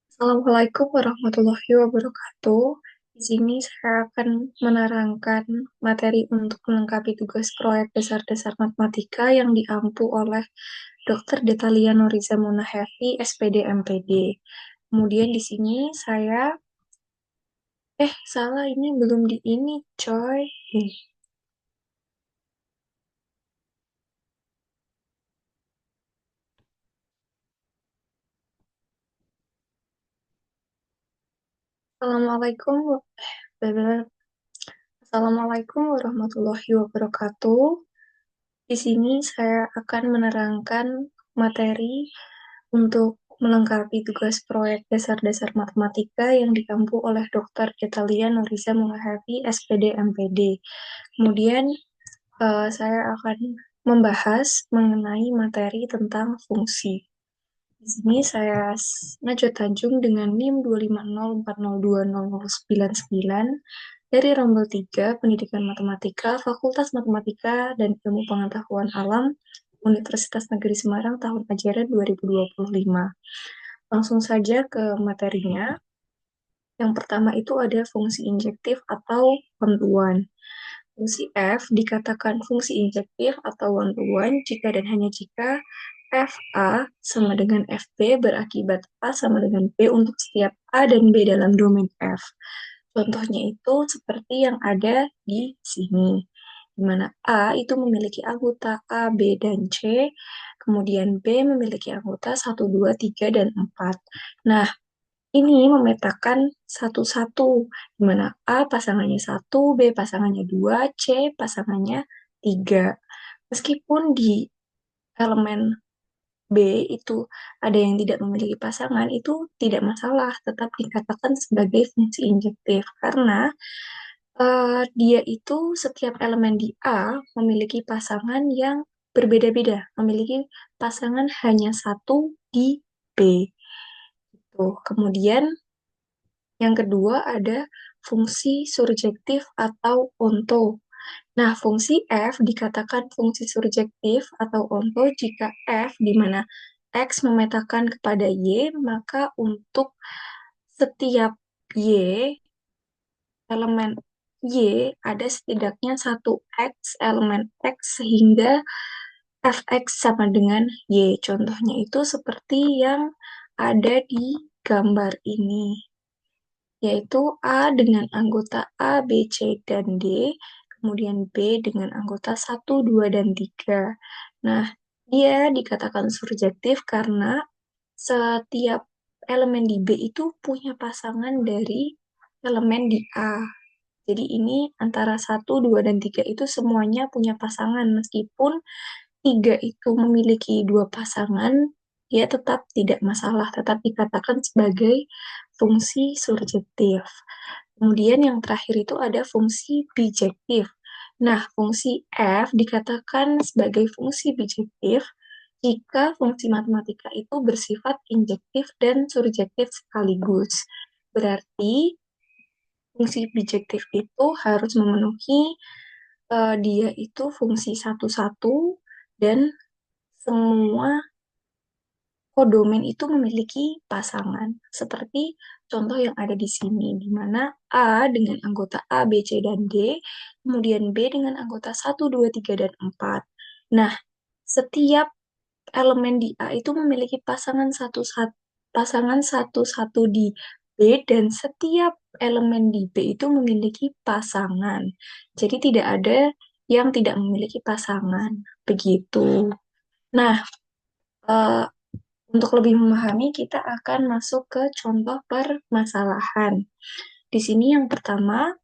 Assalamualaikum warahmatullahi wabarakatuh. Di sini saya akan menerangkan materi untuk melengkapi tugas proyek dasar-dasar matematika yang diampu oleh Dr. Detalia Noriza Munahefi, SPD MPD. Kemudian di sini saya, salah ini belum di ini, coy. Eh, Assalamualaikum, Assalamualaikum warahmatullahi wabarakatuh. Di sini saya akan menerangkan materi untuk melengkapi tugas proyek dasar-dasar matematika yang diampu oleh Dr. Detalia Noriza Muhafi, SPD MPD. Kemudian saya akan membahas mengenai materi tentang fungsi. Di sini saya Najwa Tanjung dengan NIM 250402099 dari Rombel 3, Pendidikan Matematika, Fakultas Matematika dan Ilmu Pengetahuan Alam, Universitas Negeri Semarang tahun ajaran 2025. Langsung saja ke materinya. Yang pertama itu ada fungsi injektif atau one-to-one. Fungsi f dikatakan fungsi injektif atau one-to-one jika dan hanya jika FA sama dengan FB berakibat A sama dengan B untuk setiap A dan B dalam domain F. Contohnya itu seperti yang ada di sini, di mana A itu memiliki anggota A, B, dan C, kemudian B memiliki anggota 1, 2, 3, dan 4. Nah, ini memetakan satu-satu, di mana A pasangannya 1, B pasangannya 2, C pasangannya 3. Meskipun di elemen B itu ada yang tidak memiliki pasangan, itu tidak masalah, tetap dikatakan sebagai fungsi injektif, karena dia itu setiap elemen di A memiliki pasangan yang berbeda-beda, memiliki pasangan hanya satu di B. Tuh. Kemudian yang kedua ada fungsi surjektif atau onto. Nah, fungsi f dikatakan fungsi surjektif atau onto jika f di mana x memetakan kepada y, maka untuk setiap y, elemen y ada setidaknya satu x, elemen x, sehingga fx sama dengan y. Contohnya itu seperti yang ada di gambar ini, yaitu A dengan anggota A, B, C, dan D, kemudian B dengan anggota 1, 2, dan 3. Nah, dia dikatakan surjektif karena setiap elemen di B itu punya pasangan dari elemen di A. Jadi ini antara 1, 2, dan 3 itu semuanya punya pasangan. Meskipun 3 itu memiliki dua pasangan, dia tetap tidak masalah, tetap dikatakan sebagai fungsi surjektif. Kemudian yang terakhir itu ada fungsi bijektif. Nah, fungsi f dikatakan sebagai fungsi bijektif jika fungsi matematika itu bersifat injektif dan surjektif sekaligus. Berarti fungsi bijektif itu harus memenuhi dia itu fungsi satu-satu dan semua kodomen itu memiliki pasangan. Seperti contoh yang ada di sini, di mana A dengan anggota A, B, C, dan D, kemudian B dengan anggota 1, 2, 3, dan 4. Nah, setiap elemen di A itu memiliki pasangan satu-satu di B, dan setiap elemen di B itu memiliki pasangan. Jadi tidak ada yang tidak memiliki pasangan. Begitu. Nah, eh, untuk lebih memahami, kita akan masuk ke contoh permasalahan. Di sini yang pertama,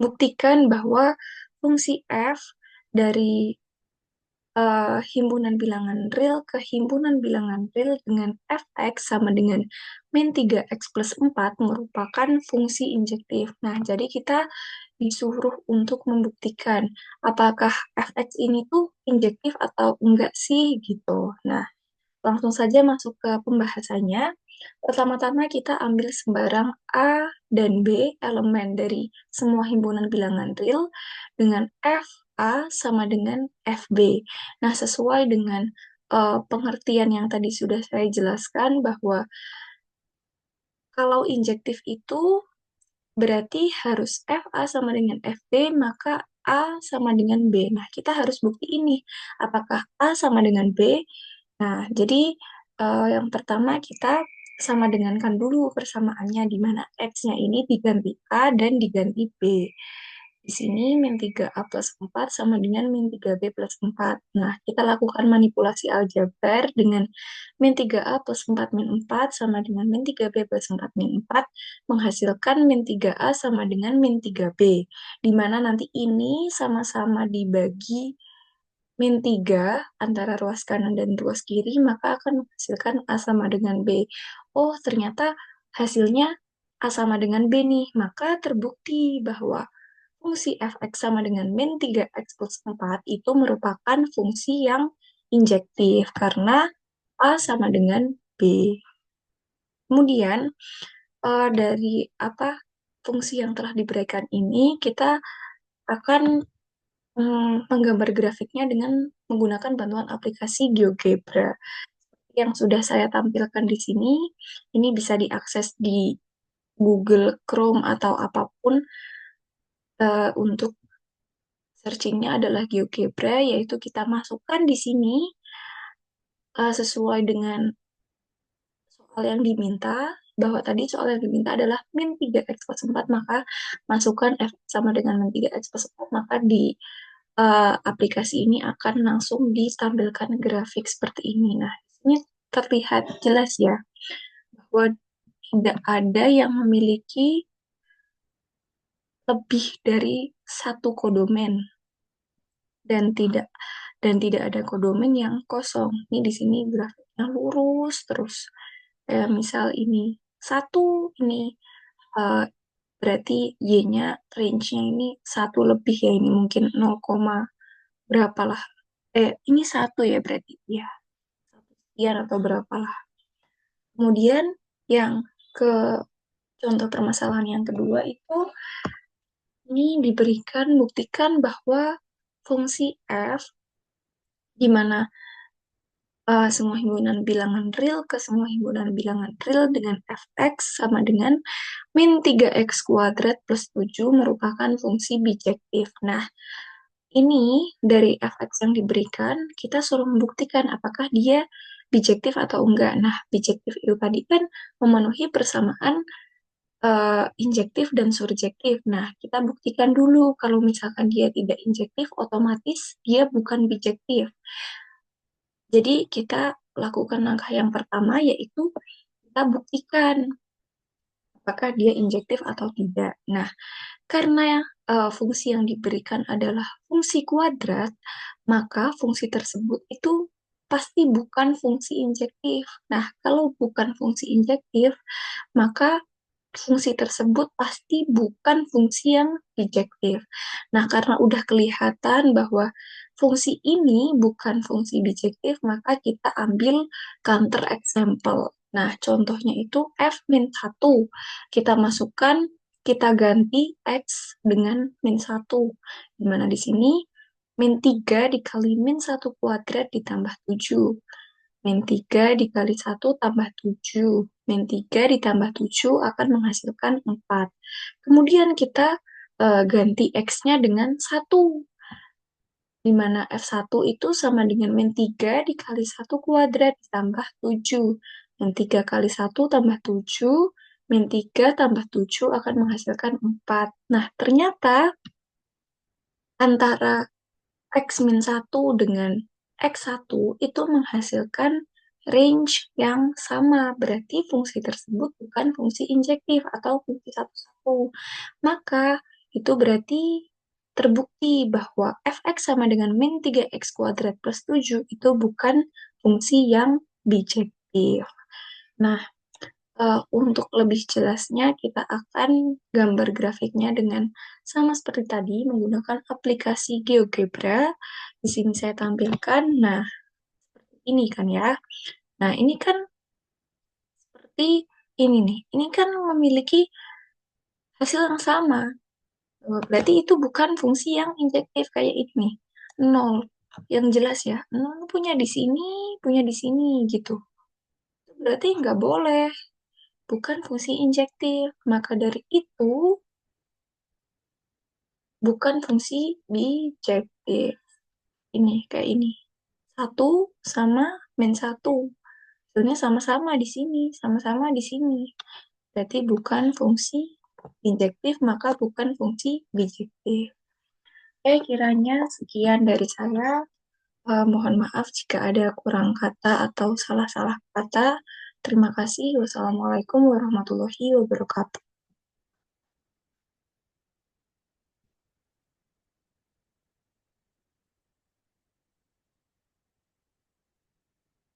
buktikan bahwa fungsi f dari himpunan bilangan real ke himpunan bilangan real dengan fx sama dengan min 3x plus 4 merupakan fungsi injektif. Nah, jadi kita disuruh untuk membuktikan apakah fx ini tuh injektif atau enggak sih gitu. Nah, langsung saja masuk ke pembahasannya. Pertama-tama kita ambil sembarang A dan B elemen dari semua himpunan bilangan real dengan FA sama dengan FB. Nah, sesuai dengan pengertian yang tadi sudah saya jelaskan bahwa kalau injektif itu berarti harus FA sama dengan FB, maka A sama dengan B. Nah, kita harus bukti ini. Apakah A sama dengan B? Nah, jadi yang pertama kita sama dengankan dulu persamaannya, di mana X-nya ini diganti A dan diganti B. Di sini min 3A plus 4 sama dengan min 3B plus 4. Nah, kita lakukan manipulasi aljabar dengan min 3A plus 4 min 4 sama dengan min 3B plus 4 min 4 menghasilkan min 3A sama dengan min 3B. Di mana nanti ini sama-sama dibagi min 3 antara ruas kanan dan ruas kiri, maka akan menghasilkan A sama dengan B. Oh, ternyata hasilnya A sama dengan B nih. Maka terbukti bahwa fungsi fx sama dengan min 3x plus 4 itu merupakan fungsi yang injektif karena A sama dengan B. Kemudian dari apa fungsi yang telah diberikan ini kita akan menggambar grafiknya dengan menggunakan bantuan aplikasi GeoGebra. Yang sudah saya tampilkan di sini, ini bisa diakses di Google Chrome atau apapun. Untuk searchingnya adalah GeoGebra, yaitu kita masukkan di sini sesuai dengan soal yang diminta, bahwa tadi soal yang diminta adalah min 3x plus 4, maka masukkan f sama dengan min 3x plus 4, maka di aplikasi ini akan langsung ditampilkan grafik seperti ini. Nah, ini terlihat jelas ya, bahwa tidak ada yang memiliki lebih dari satu kodomen dan tidak ada kodomen yang kosong. Ini di sini grafiknya lurus terus. Misal ini satu, ini eh, berarti Y-nya, range-nya ini satu lebih ya, ini mungkin 0, berapa lah. Ini satu ya berarti, ya, satu sekian atau berapa lah. Kemudian yang ke contoh permasalahan yang kedua itu, ini diberikan, buktikan bahwa fungsi f, di mana semua himpunan bilangan real ke semua himpunan bilangan real dengan fx sama dengan min 3x kuadrat plus 7 merupakan fungsi bijektif. Nah, ini dari fx yang diberikan, kita suruh membuktikan apakah dia bijektif atau enggak. Nah, bijektif itu tadi kan memenuhi persamaan injektif dan surjektif. Nah, kita buktikan dulu kalau misalkan dia tidak injektif, otomatis dia bukan bijektif. Jadi kita lakukan langkah yang pertama, yaitu kita buktikan apakah dia injektif atau tidak. Nah, karena fungsi yang diberikan adalah fungsi kuadrat, maka fungsi tersebut itu pasti bukan fungsi injektif. Nah, kalau bukan fungsi injektif, maka fungsi tersebut pasti bukan fungsi yang bijektif. Nah, karena udah kelihatan bahwa fungsi ini bukan fungsi bijektif, maka kita ambil counter example. Nah, contohnya itu f min 1. Kita masukkan, kita ganti x dengan min 1. Dimana di sini min 3 dikali min 1 kuadrat ditambah 7. Min 3 dikali 1 tambah 7. Min 3 ditambah 7 akan menghasilkan 4. Kemudian kita ganti X-nya dengan 1. Di mana F1 itu sama dengan min 3 dikali 1 kuadrat ditambah 7. Min 3 kali 1 tambah 7. Min 3 tambah 7 akan menghasilkan 4. Nah, ternyata antara X min 1 dengan X1 itu menghasilkan range yang sama. Berarti fungsi tersebut bukan fungsi injektif atau fungsi satu-satu. Maka itu berarti terbukti bahwa fx sama dengan min 3x kuadrat plus 7 itu bukan fungsi yang bijektif. Nah, untuk lebih jelasnya, kita akan gambar grafiknya dengan sama seperti tadi, menggunakan aplikasi GeoGebra. Di sini saya tampilkan, nah, seperti ini kan ya. Nah, ini kan seperti ini nih. Ini kan memiliki hasil yang sama. Berarti itu bukan fungsi yang injektif kayak ini. Nol. yang jelas ya, punya di sini, punya di sini gitu. Berarti nggak boleh, bukan fungsi injektif. Maka dari itu, bukan fungsi bijektif. Ini, kayak ini. Satu sama min satu. Sebenarnya sama-sama di sini, sama-sama di sini. Berarti bukan fungsi injektif, maka bukan fungsi bijektif. Oke, kiranya sekian dari saya. Mohon maaf jika ada kurang kata atau salah-salah kata. Terima kasih. Wassalamualaikum warahmatullahi wabarakatuh.